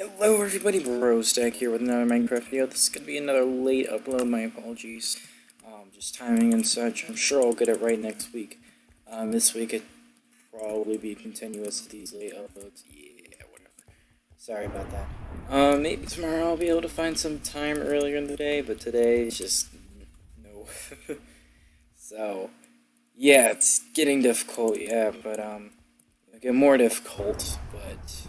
Hello everybody, Brostack here with another Minecraft video. This is going to be another late upload, my apologies. Just timing and such. I'm sure I'll get it right next week. This week it probably be continuous to these late uploads. Yeah, whatever. Sorry about that. Maybe tomorrow I'll be able to find some time earlier in the day, but today it's just no. So, yeah, it's getting difficult, yeah, but it'll get more difficult, but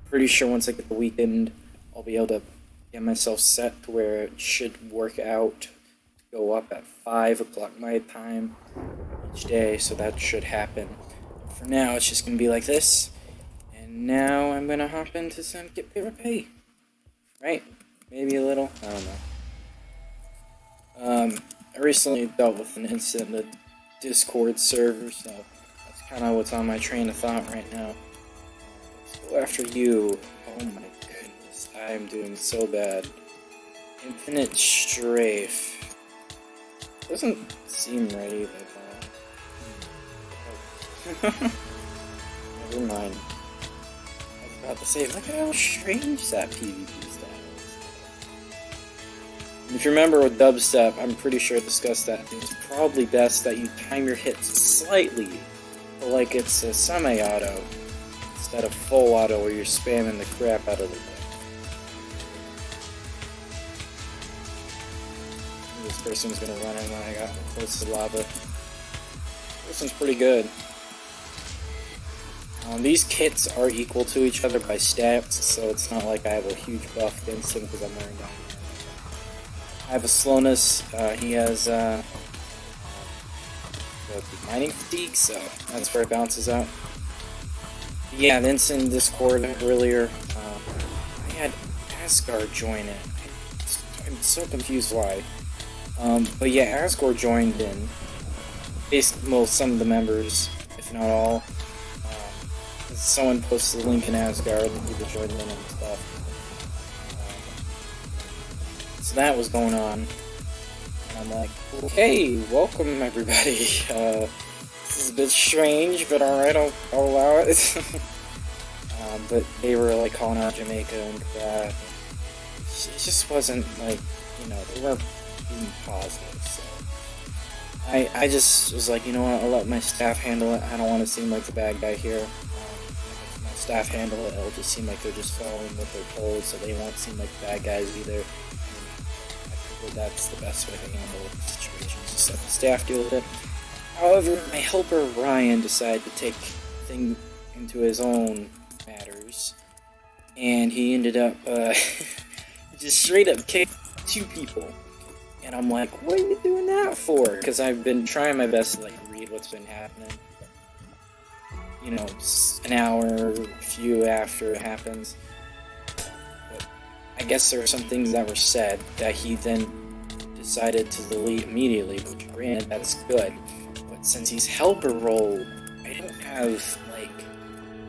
pretty sure once I get the weekend, I'll be able to get myself set to where it should work out to go up at 5 o'clock my time each day, so that should happen. For now, it's just going to be like this, and now I'm going to hop into some KitPvP. Right? Maybe a little? I don't know. I recently dealt with an incident in the Discord server, so that's kind of what's on my train of thought right now. Go after you. Oh my goodness, I'm doing so bad. Infinite strafe. Doesn't seem right either, though. Never mind. I was about to say, look at how strange that PvP style is. And if you remember with dubstep, I'm pretty sure I discussed that. It's probably best that you time your hits slightly, like it's a semi-auto, instead of full auto where you're spamming the crap out of the thing. This person's gonna run in when I got close to lava. This one's pretty good. These kits are equal to each other by stats, so it's not like I have a huge buff against him because I'm wearing down. I have a slowness, he has mining fatigue, so that's where it bounces out. Yeah, the incident in Discord earlier, I had Asgard join it. I'm so confused why. But yeah, Asgard joined in. Basically, well, some of the members, if not all. Someone posted a link in Asgard and people joined in and stuff. So that was going on. And I'm like, okay, welcome everybody. This is a bit strange, but alright, I'll allow it. But they were like calling out Jamaica and crap. It just wasn't like, you know, they weren't being positive, so. I just was like, you know what, I'll let my staff handle it. I don't want to seem like the bad guy here. If my staff handle it, it'll just seem like they're just following what they're told, so they won't seem like bad guys either. I figured that's the best way to handle the situation, just let the staff deal with it. However, my helper Ryan decided to take things into his own matters, and he ended up just straight up kicked 2 people. And I'm like, what are you doing that for? Because I've been trying my best to like read what's been happening. You know, an hour or a few after it happens. But I guess there were some things that were said that he then decided to delete immediately, which granted, that's good. But since he's helper role, I don't have, like,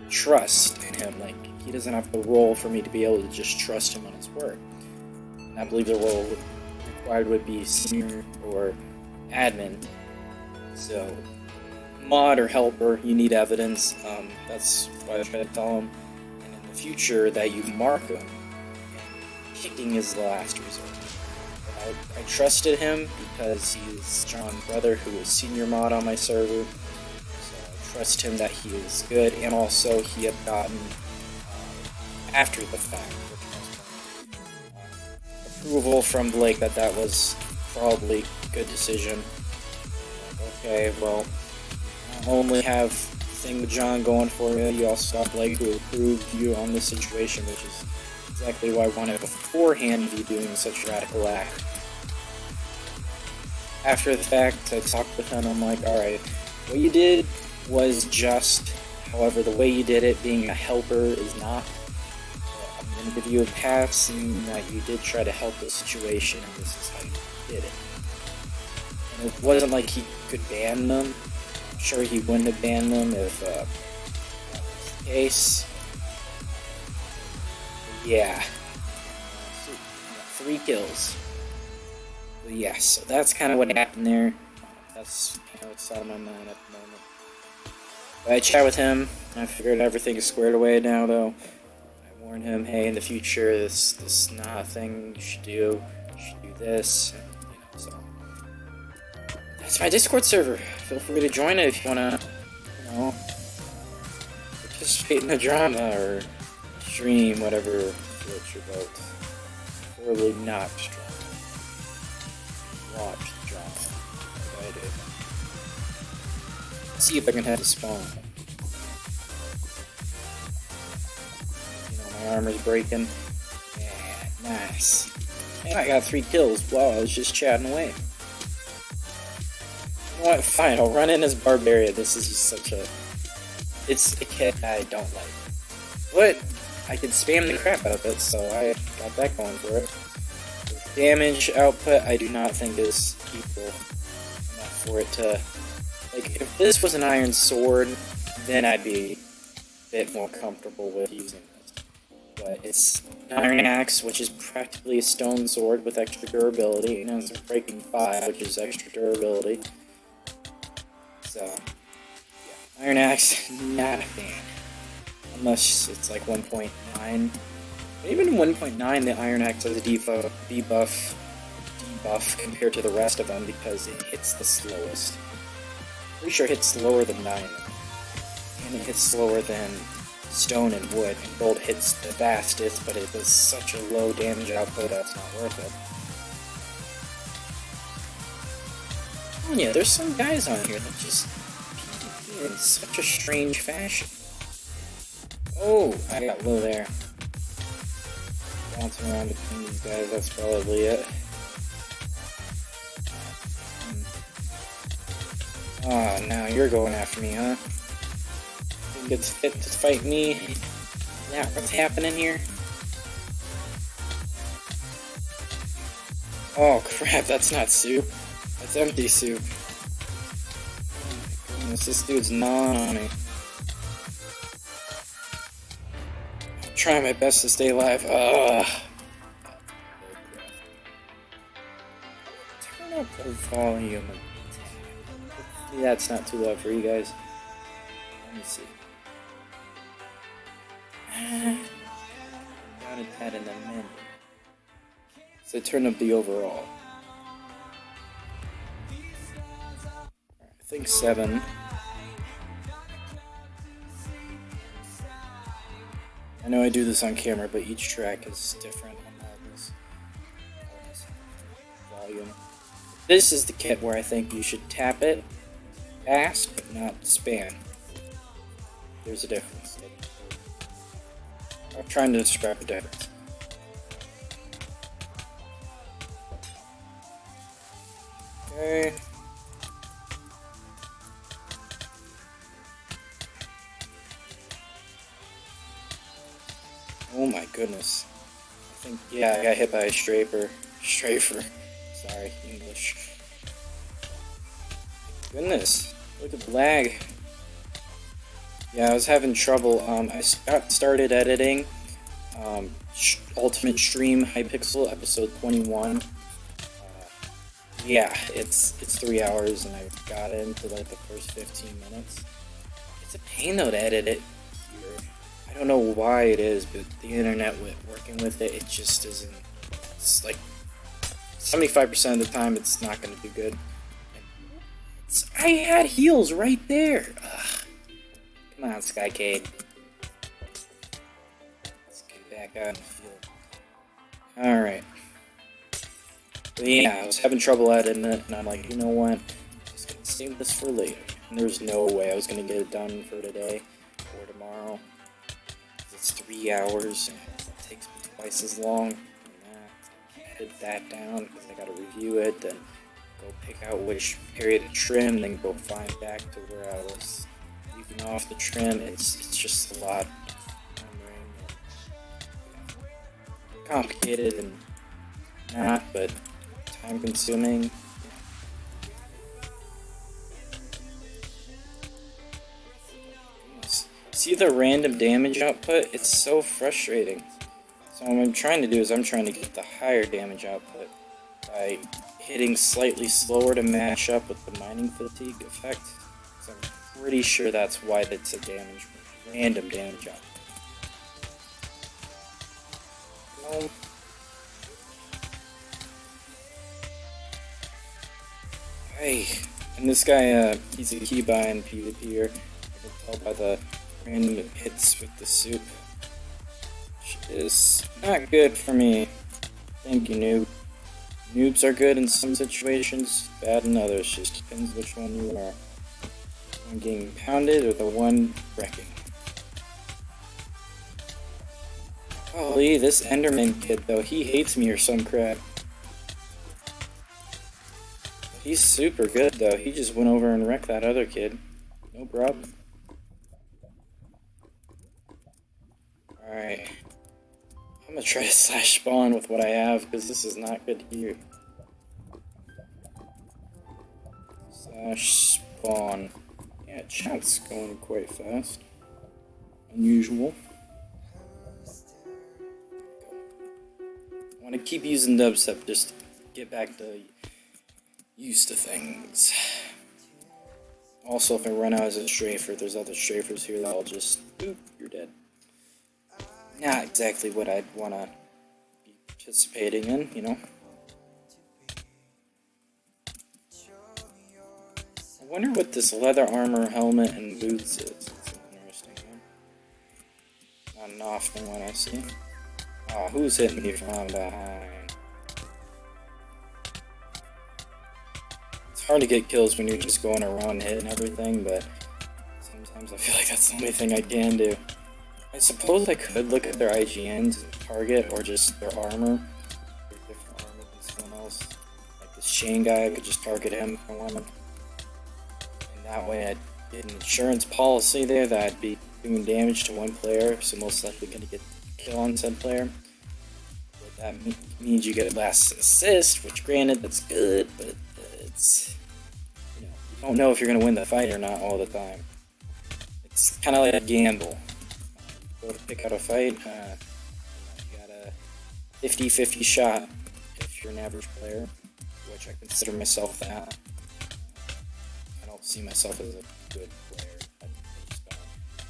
trust in him. Like, he doesn't have the role for me to be able to just trust him on his work. And I believe the role required would be senior or admin. So, mod or helper, you need evidence. That's why I try to tell him. And in the future, that you mark him. And kicking is the last resort. I trusted him because he's John's brother who is senior mod on my server. So I trust him that he is good, and also he had gotten, after the fact, approval from Blake that that was probably a good decision. Okay, well, not only have the thing with John going for you, you also have Blake who approved you on this situation, which is exactly why I wanted beforehand to be doing such a radical act. After the fact, I talked with him, I'm like, alright, what you did was just, however, the way you did it, being a helper, is not. I'm going to give you a pass, seeing that you did try to help the situation, and this is how you did it. And it wasn't like he could ban them. I'm sure he wouldn't have banned them if that was the case. But yeah. 3 kills. But yeah, so that's kind of what happened there. That's kind of what's out of my mind at the moment. But I chat with him. I figured everything is squared away now, though. I warn him, hey, in the future, this is not a thing you should do. You should do this, and, so. That's my Discord server. Feel free to join it if you wanna, participate in the drama or stream, whatever floats your boat. Preferably not drama. Watch the drama, like I did. Let's see if I can have it spawn. My armor's breaking. Yeah, nice. And I got 3 kills. Wow, I was just chatting away. You know what? Fine, I'll run in as Barbarian. This is just such a... It's a kit I don't like. But I can spam the crap out of it, so I got that going for it. The damage output I do not think is equal enough for it to... Like, if this was an iron sword, then I'd be a bit more comfortable with using this. But it's an iron axe, which is practically a stone sword with extra durability, and it's a breaking 5, which is extra durability. So, yeah, iron axe, not a fan. Unless it's like 1.9. Even in 1.9, the iron axe has a debuff compared to the rest of them because it hits the slowest. Pretty sure it hits slower than diamond. And it hits slower than stone and wood. And gold hits the fastest, but it does such a low damage output that's not worth it. Oh yeah, there's some guys on here that just PvP in such a strange fashion. Oh, I got low there. Bouncing around between these guys, that's probably it. Oh, now you're going after me, huh? Think it's fit to fight me? Is that what's happening here? Oh crap, that's not soup. That's empty soup. Oh my goodness, this dude's gnawing on me. I'm trying my best to stay alive. Ugh. Turn up the volume. Hopefully that's not too loud for you guys. Let me see. Got a tad in the menu. So turn up the overall. I think 7. I know I do this on camera, but each track is different on all this volume. This is the kit where I think you should tap it fast, but not spam. There's a difference. I'm trying to describe the difference. Okay. Oh my goodness. I think, yeah, I got hit by a strafer. Sorry, English. Goodness, look at the lag. Yeah, I was having trouble. I got started editing Ultimate Stream Hypixel episode 21. Yeah, it's 3 hours, and I got into like the first 15 minutes. It's a pain though to edit it here. I don't know why it is, but the internet working with it, it just isn't. It's like 75% of the time, it's not going to do good. I had heals right there. Ugh. Come on, SkyCade. Let's get back out in the field. Alright. But yeah, I was having trouble editing it, and I'm like, you know what? I'm just going to save this for later. And there's no way I was going to get it done for today or tomorrow. It's 3 hours, and it takes me twice as long. Edit that down, because I got to review it, then go pick out which area to trim, then go find back to where I was leaving off the trim. It's just a lot. Complicated and not, but time consuming. See the random damage output? It's so frustrating. So what I'm trying to do is I'm trying to get the higher damage output by hitting slightly slower to match up with the mining fatigue effect. So I'm pretty sure that's why that's a random damage output. Oh. Hey, and this guy, he's a keybuy in PvP. I can tell by the random hits with the soup, which is not good for me. Thank you, noob. Noobs are good in some situations, bad in others. Just depends which one you are. The one getting pounded or the one wrecking. Holy, this Enderman kid though, he hates me or some crap. He's super good though, he just went over and wrecked that other kid. No problem. Alright. I'm gonna try to slash spawn with what I have, because this is not good here. Slash spawn. Yeah, chat's going quite fast. Unusual. I want to keep using dubstep, just to get back to used to things. Also, if I run out as a strafer, there's other strafers here that I'll just, boop, you're dead. Not exactly what I'd want to be participating in, you know? I wonder what this leather armor, helmet, and boots is. It's an interesting one. Not an often one I see. Oh, who's hitting me from behind? It's hard to get kills when you're just going around hitting everything, but sometimes I feel like that's the only thing I can do. I suppose I could look at their IGNs and target, or just their armor. Different armor than someone else. Like this Shane guy, I could just target him if I wanted. And that way I'd get an insurance policy there that I'd be doing damage to one player, so most likely going to get a kill on said player. But that means you get last assist, which granted, that's good, but it's, you know, you don't know if you're going to win the fight or not all the time. It's kind of like a gamble. Go to pick out a fight, you got a 50-50 shot if you're an average player, which I consider myself that. I don't see myself as a good player, I just don't.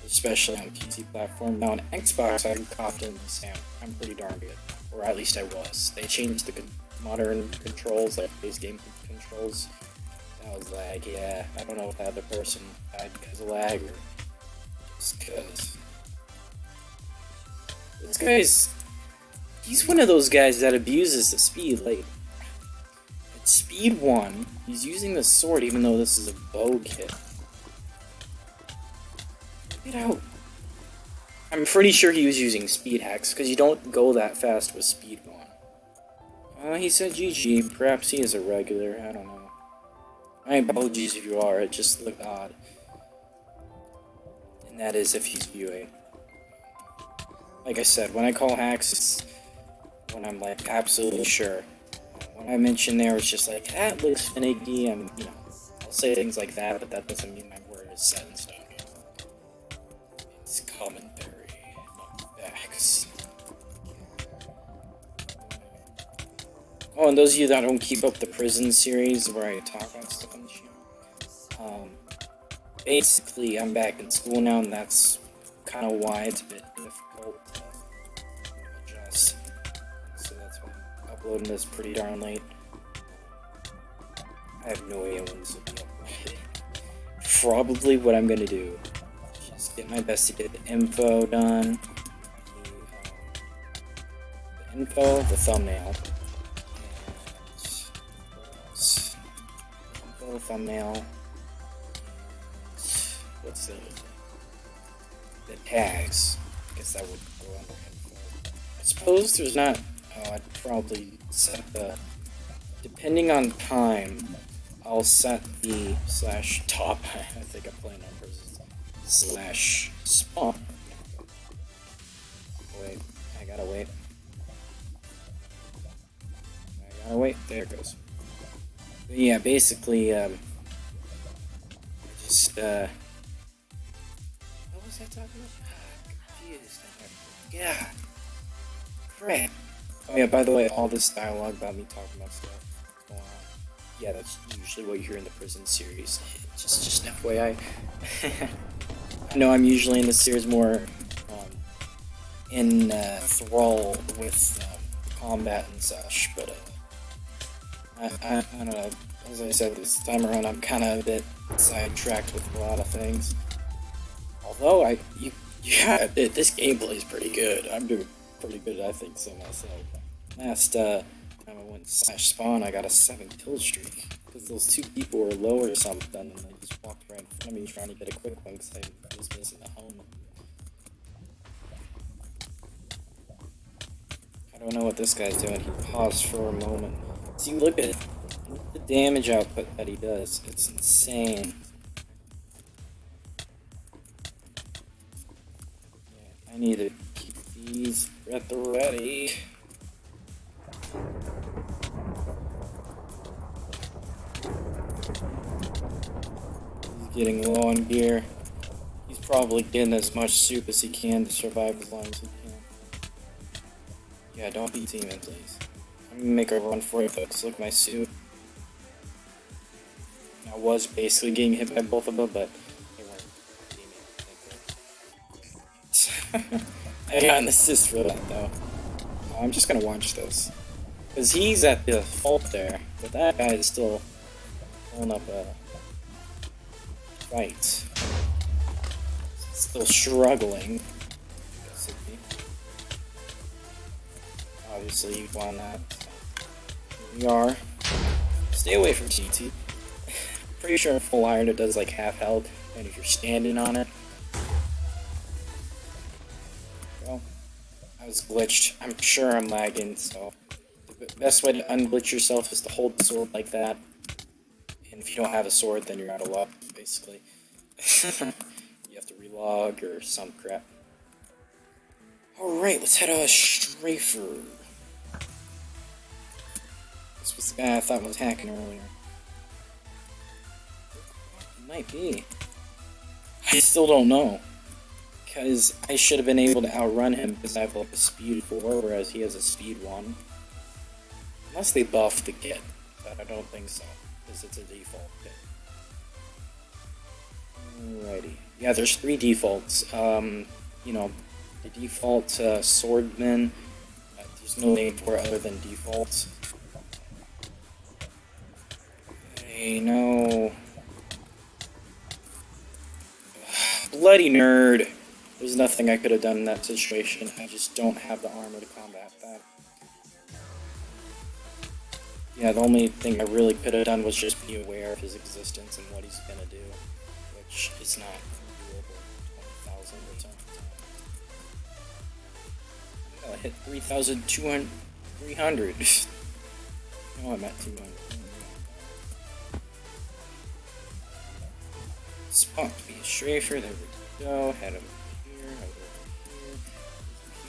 Especially on PC platform. Now on Xbox, I can confidently say I'm pretty darn good, or at least I was. They changed the modern controls, like base game controls. That was lag, yeah. I don't know if the other person died because of lag or just because. This guy's, he's one of those guys that abuses the speed. Like, at speed 1, he's using the sword even though this is a bow kit. Get out. I'm pretty sure he was using speed hacks, because you don't go that fast with speed 1. He said GG, perhaps he is a regular, I don't know. My apologies if you are, it just looked odd. And that is if he's viewing. Like I said, when I call hacks, it's when I'm like absolutely sure. When I mention there, it's just like, that looks finicky, and you know, I'll say things like that, but that doesn't mean my word is set in stone. It's commentary, not facts. Oh, and those of you that don't keep up the prison series where I talk about stuff on the show, basically I'm back in school now, and that's kind of why it's a bit difficult to adjust. So that's why I'm uploading this pretty darn late. I have no idea when this will be uploaded. Probably what I'm gonna do is just get my best to get the info done, the info, the thumbnail, and info, thumbnail, what's the other thing? The tags. I guess that would go under info. I suppose there's not. Oh, I'd probably set the. Depending on time, I'll set the /top. I think I'm playing numbers. /spawn. Wait, I gotta wait. There it goes. But yeah, basically, I just what was I talking about? Confused. Yeah. Crap. Oh yeah, by the way, all this dialogue about me talking about stuff going on. Yeah, that's usually what you hear in the prison series. Just FYI. I know I'm usually in the series more enthralled with combat and such, but I don't know. As I said, this time around, I'm kind of a bit sidetracked with a lot of things. Although this gameplay is pretty good. I'm doing pretty good, I think so myself. Last time I went /spawn, I got a 7 kill streak because those 2 people were low or something, and they just walked right in front of me trying to get a quick one because I was missing the home. I don't know what this guy's doing. He paused for a moment. See, look at the damage output that he does. It's insane. Yeah, I need to keep these at the ready. He's getting low on gear. He's probably getting as much soup as he can to survive as long as he can. Yeah, don't be teaming, please. I'm gonna make a run for it, folks. Look at my suit. I was basically getting hit by both of them, but they weren't teaming. I got an assist for that, though. I'm just gonna watch this. Because he's at the fault there, but that guy is still pulling up a fight. Still struggling. Obviously, you won that. Here we are. Stay away from CT. Pretty sure in full iron it does like half health, and if you're standing on it. Well, I was glitched. I'm sure I'm lagging, so the best way to unglitch yourself is to hold the sword like that. And if you don't have a sword, then you're out of luck, basically. You have to relog or some crap. Alright, let's head out a strafer. This was the guy I thought was hacking earlier. It might be. I still don't know. Because I should have been able to outrun him because I have like a speed 4, whereas he has a speed 1. Unless they buffed the kit, but I don't think so, because it's a default kit. Alrighty. Yeah, there's 3 defaults. You know, the default swordman, there's no name for it other than default. Hey, no. Bloody nerd. There's nothing I could have done in that situation. I just don't have the armor to combat that. Yeah, the only thing I really could have done was just be aware of his existence and what he's gonna do, which is not doable. 20,000 or something. I hit 3,200. 300. No, I'm at 200. Spot to be a strafer. There we go. Head over here.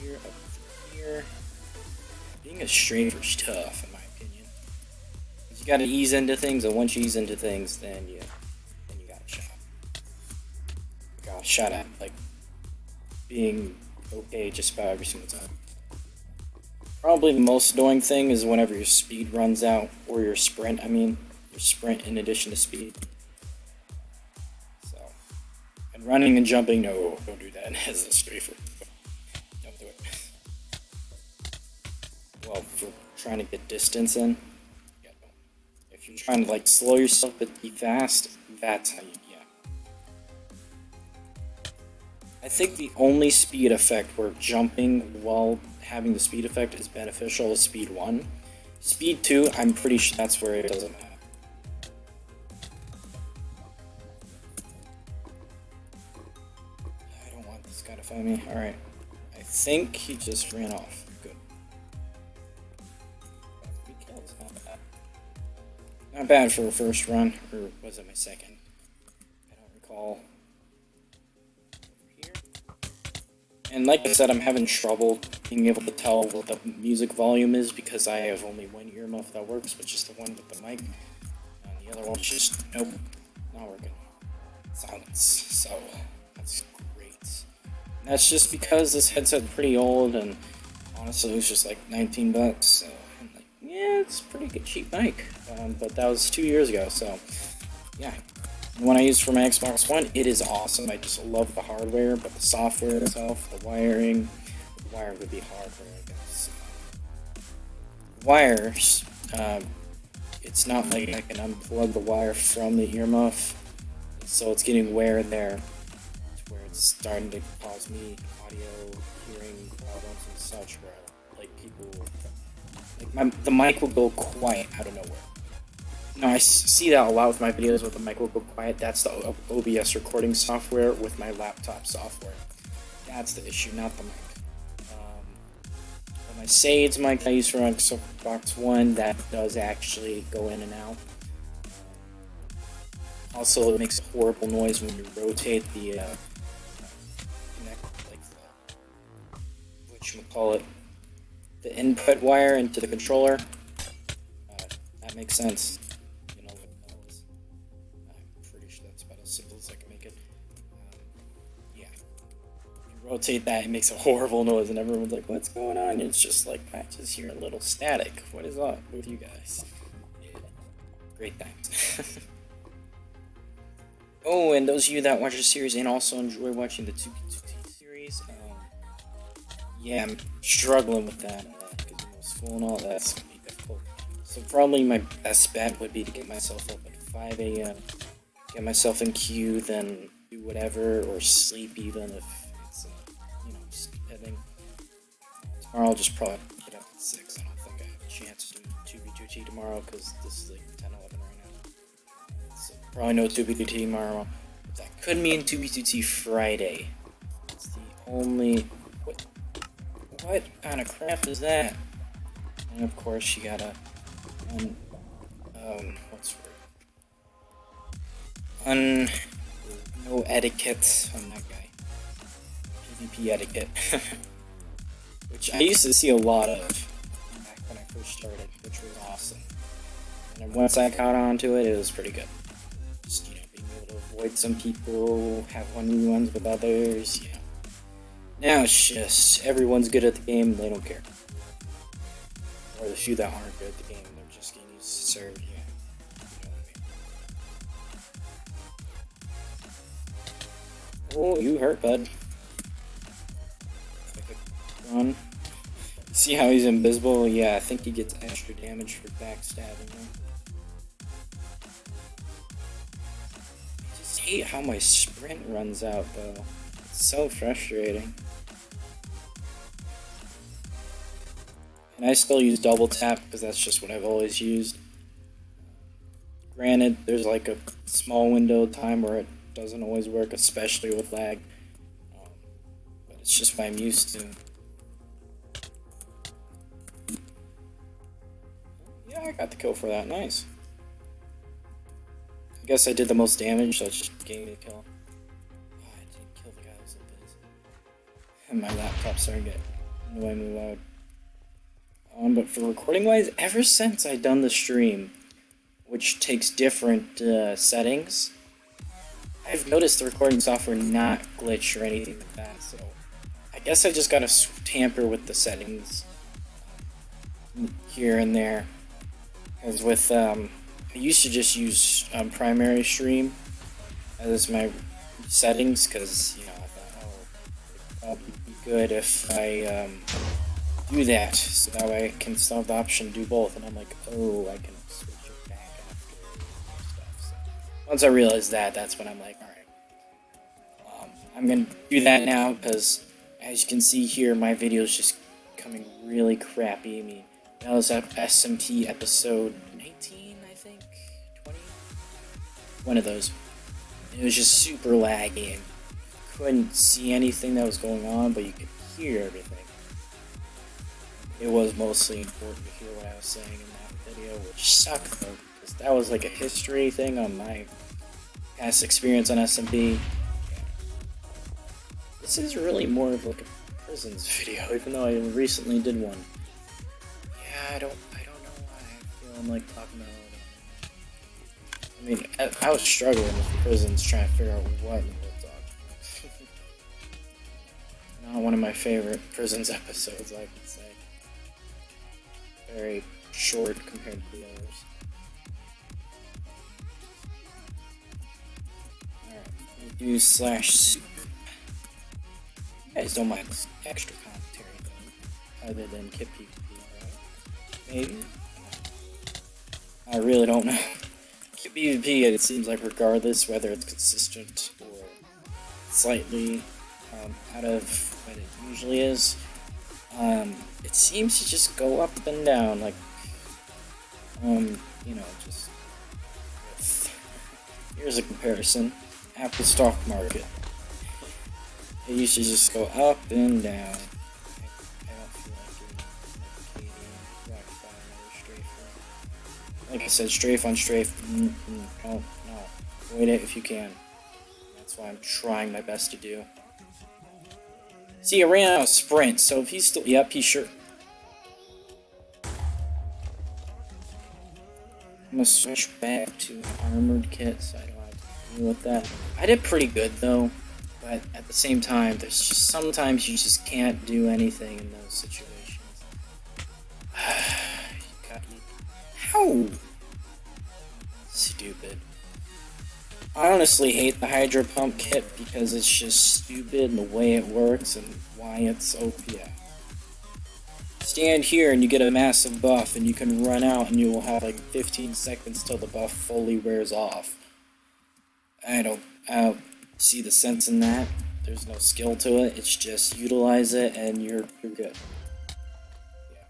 Over here. Over here. Being a strafer's tough, in my opinion. You gotta ease into things, and once you ease into things, then you got a shot. You got a shot at like being okay just about every single time. Probably the most annoying thing is whenever your speed runs out, or your sprint, your sprint in addition to speed. So, and running and jumping, no, don't do that as a strafer. Don't do it. Well, for trying to get distance in, yeah, don't. If you're trying to like slow yourself but be fast, that's how you, yeah. I think the only speed effect where jumping while having the speed effect is beneficial is speed 1. Speed 2, I'm pretty sure that's where it doesn't matter. I don't want this guy to find me. Alright. I think he just ran off. Good. 3 kills, not bad. Not bad for a first run, or was it my second? I don't recall. And like I said, I'm having trouble being able to tell what the music volume is because I have only one earmuff that works, which is the one with the mic. And the other one's just, nope, not working. Silence. So, that's great. And that's just because this headset's pretty old, and honestly, it was just like 19 bucks. So, I'm like, yeah, it's a pretty good cheap mic. But that was 2 years ago, so, yeah. The one I use for my Xbox One, it is awesome. I just love the hardware, but the software itself, the wiring, wire would be harder, I guess. Wires, it's not like I can unplug the wire from the earmuff, so it's getting wear there, to where it's starting to cause me audio hearing problems and such, where like people, like the mic will go quiet out of nowhere. Now I see that a lot with my videos where the mic will go quiet. That's the OBS recording software with my laptop software. That's the issue, not the mic. My SkyCade mic I use for Xbox One, that does actually go in and out. Also, it makes a horrible noise when you rotate the the input wire into the controller. That makes sense. You know what that was. I'm pretty sure that's about as simple as I can make it. Yeah. You rotate that, it makes a horrible noise, and everyone's like, "What's going on?" And it's just like, I just hear a little static. What is up with you guys? Yeah. Great times. Oh, and those of you that watch the series and also enjoy watching the 2P2T series, yeah, I'm struggling with that because school and all that's gonna be difficult. So probably my best bet would be to get myself up at 5 a.m., get myself in queue, then do whatever, or sleep even if it's, just depending. Tomorrow I'll just probably get up at 6. I don't think I have a chance to do 2B2T tomorrow because this is like 10, 11 right now. So probably no 2B2T tomorrow. That could mean 2B2T Friday. It's the only... What kind of crap is that? And of course you gotta... what's the word? No etiquette on that guy. PvP etiquette. Which I used to see a lot of back when I first started, which was awesome. And then once I caught on to it, it was pretty good. Just, being able to avoid some people, have 1v1s with others, Now it's just, everyone's good at the game, they don't care. Or the few that aren't good at the game, they're just getting used to serve, You know what I mean? Oh, you hurt, bud. Run. See how he's invisible? Yeah, I think he gets extra damage for backstabbing him. I just hate how my sprint runs out, though. It's so frustrating. And I still use double tap because that's just what I've always used. Granted, there's like a small window of time where it doesn't always work, especially with lag. But it's just what I'm used to. Yeah, I got the kill for that. Nice. I guess I did the most damage, so it just gave me the kill. Oh, I didn't kill the guy who was in biz. And my laptop started getting annoyingly loud. But for recording wise, ever since I done the stream, which takes different settings, I've noticed the recording software not glitch or anything like that, so I guess I just gotta tamper with the settings here and there. Because with, I used to just use primary stream as my settings, because, I thought, it'd probably be good if I, do that, so that way I can still have the option to do both, and I'm like, oh, I can switch it back after stuff. So once I realized that, that's when I'm like, alright, I'm gonna do that now, because as you can see here, my video is just coming really crappy. I mean, that was SMT episode 19, I think, 20? One of those. It was just super laggy, and couldn't see anything that was going on, but you could hear everything. It was mostly important to hear what I was saying in that video, which sucked though, because that was like a history thing on my past experience on SMP. This is really more of like a prisons video, even though I recently did one. Yeah, I don't know why I feel I'm like talking about it. I mean, I was struggling with the prisons, trying to figure out what in the world to talk about. Not one of my favorite prisons episodes, I could say. Very short compared to the others. Alright, we do /super. You guys don't mind extra commentary, other than KitPvP, right? Maybe? I really don't know. KitPvP, it seems like regardless whether it's consistent or slightly out of what it usually is, it seems to just go up and down, like, you know, just... Here's a comparison. At the stock market. It used to just go up and down. I don't feel like doing another strafe. Like I said, strafe on strafe. No. Avoid it if you can. That's what I'm trying my best to do. See, I ran out of sprint, so if he's still... Yep, he's sure. I'm gonna switch back to armored kit so I don't have to deal with that. I did pretty good though, but at the same time, there's just sometimes you just can't do anything in those situations. How? Stupid. I honestly hate the Hydro Pump kit because it's just stupid in the way it works and why it's OP. Stand here and you get a massive buff and you can run out and you will have like 15 seconds till the buff fully wears off. I don't see the sense in that. There's no skill to it. It's just utilize it and you're good. Yeah.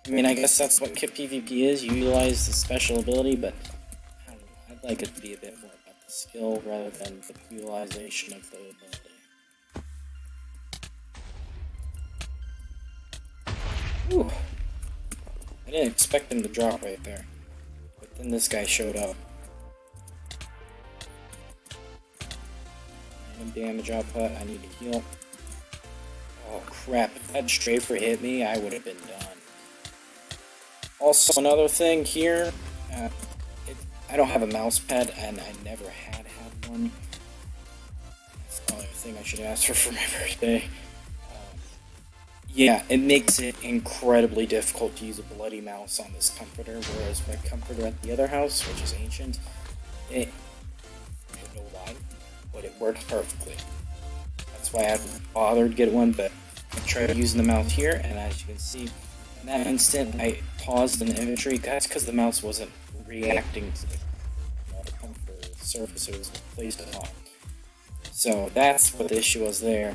I mean, I guess that's what KitPvP is. You utilize the special ability, but I don't know. I'd like it to be a bit more about the skill rather than the utilization of the ability. Ooh. I didn't expect him to drop right there. But then this guy showed up. And damage output, I need to heal. Oh crap, if that strafer hit me, I would have been done. Also, another thing here, I don't have a mouse pad, and I never had one. That's the only thing I should ask for my birthday. Yeah, it makes it incredibly difficult to use a bloody mouse on this comforter, whereas my comforter at the other house, which is ancient, I don't know why, but it works perfectly. That's why I haven't bothered to get one, but I tried using the mouse here, and as you can see, in that instant, I paused in the imagery. That's because the mouse wasn't reacting to the comforter surface it was placed upon. So that's what the issue was there.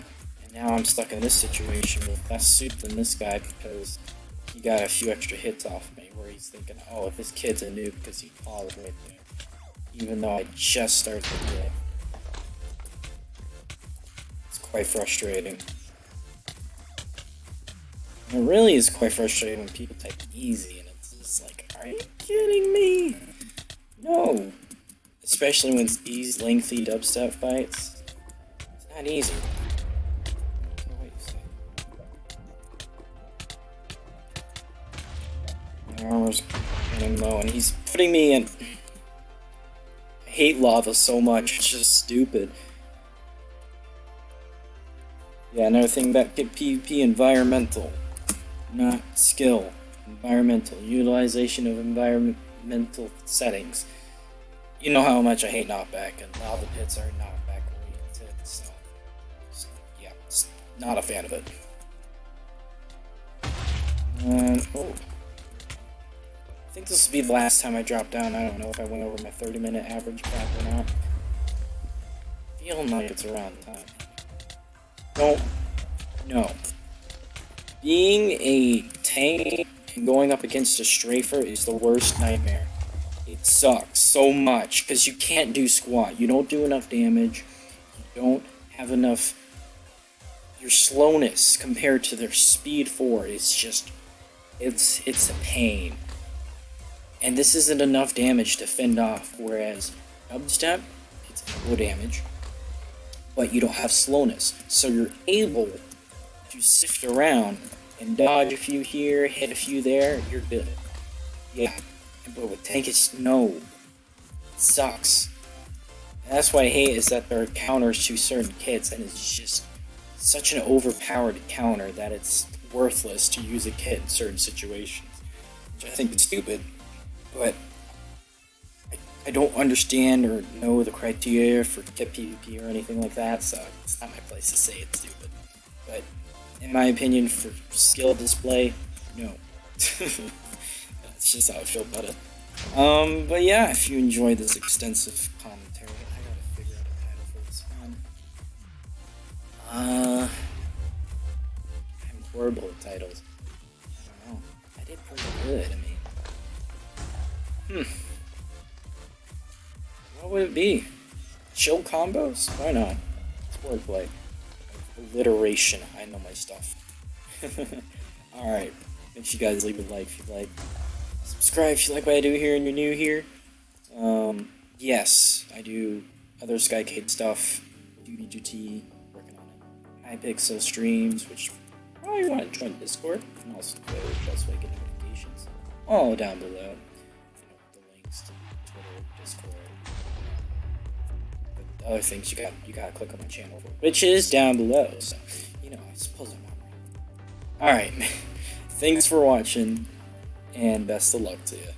Now I'm stuck in this situation with less soup than this guy because he got a few extra hits off me where he's thinking, oh, if this kid's a noob because he paused right there. Even though I just started to do it. It's quite frustrating. And it really is quite frustrating when people type easy and it's just like, are you kidding me? No. Especially when it's these lengthy dubstep fights. It's not easy. My armor's getting low, and he's putting me in. I hate lava so much, it's just stupid. Yeah, another thing about KitPvP, environmental. Not skill. Environmental. Utilization of environmental settings. You know how much I hate knockback, and lava pits are knockback oriented, so yeah, not a fan of it. Oh. I think this will be the last time I drop down. I don't know if I went over my 30-minute average cap or not. Feeling like it's around time. Don't know. Being a tank and going up against a strafer is the worst nightmare. It sucks so much because you can't do squat. You don't do enough damage. You don't have enough. Your slowness compared to their speed 4 is just, it's a pain. And this isn't enough damage to fend off, whereas dubstep, it's no damage, but you don't have slowness. So you're able to sift around and dodge a few here, hit a few there, you're good. Yeah, but with tank, it's no. It sucks. And that's what I hate, is that there are counters to certain kits, and it's just such an overpowered counter that it's worthless to use a kit in certain situations. Which I think is stupid. But I don't understand or know the criteria for KitPvP or anything like that, so it's not my place to say it's stupid. But in my opinion, for skill display, no. That's just how I feel about it. But yeah, if you enjoyed this extensive commentary, I gotta figure out a title for this one. I'm horrible at titles. I don't know. I did pretty good, I mean. What would it be? Chill combos? Why not? It's wordplay. Alliteration. I know my stuff. Alright. Make sure you guys leave a like if you like. Subscribe if you like what I do here and you're new here. Yes, I do other SkyCade stuff. DBGT, working on it. Hypixel streams, which probably want to join Discord. And also the best way to get notifications. All down below. You know, the links to Twitter, Discord. But the other things you gotta click on my channel for, which is down below. So, you know, I suppose I'm not right. Alright, thanks for watching, and best of luck to you.